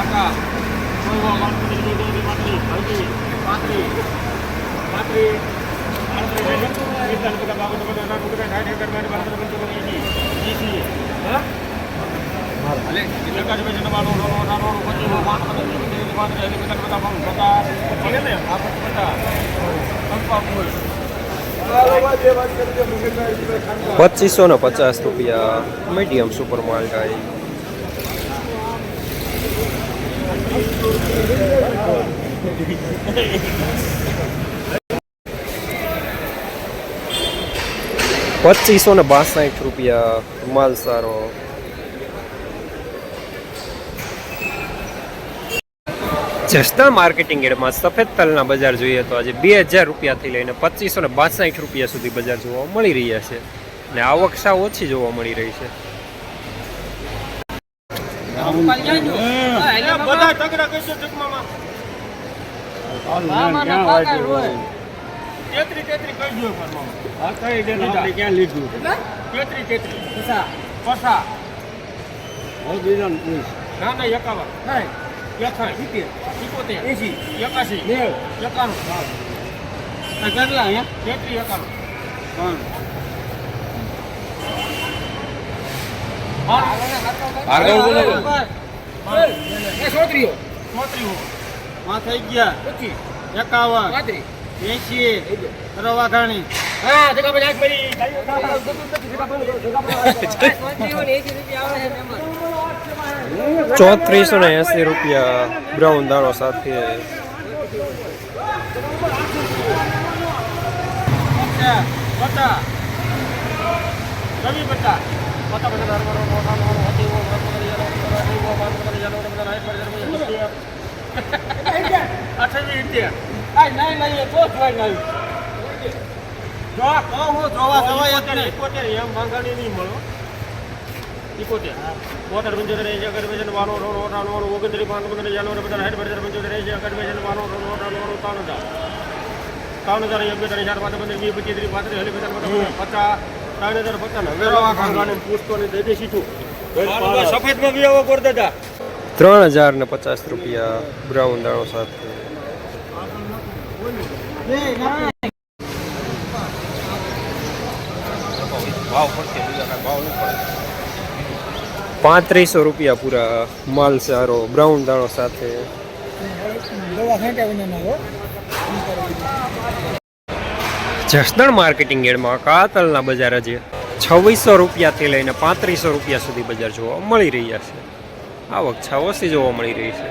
કાકા કોઈ વાળું પડી માટલી ભાઈ પાત્રી પાત્રી ₹2550 મીડિયમ સુપર માલટાઈ. ₹2562 માલ સારો. જસદણ માર્કેટિંગ યાર્ડમાં સફેદ તલના બજાર જોઈએ તો આજે ₹2000 થી લઈને ₹2562 સુધી બજાર જોવા મળી રહ્યા છે અને આવક સાવ ઓછી જોવા મળી રહી છે. બધા તગડા કઈસો ચકમામાં 33 કહી દો હા કઈ દે આપણે ક્યાં લીધું 33 પસા ના ના 51 નહીં 81 કેટલા અહીંયા 33 થઈ ગયા 51 80 રવાઘાણી હા જગા પર પડી ₹3480 બ્રાઉન દાણો સાથે. બટા રવિ બટા સફેદમાં બી આવો કરી દેતા ₹3050 બ્રાઉન દાણો સાથે. ₹3500 પૂરા માલ સારો બ્રાઉન દાણો સાથે. જસદણ માર્કેટિંગ યાર્ડમાં કાતલના બજાર આજે ₹2600 થી લઈને ₹3500 સુધી બજાર જોવા મળી રહ્યા છે. આવક છા ઓછી જોવા મળી રહી છે.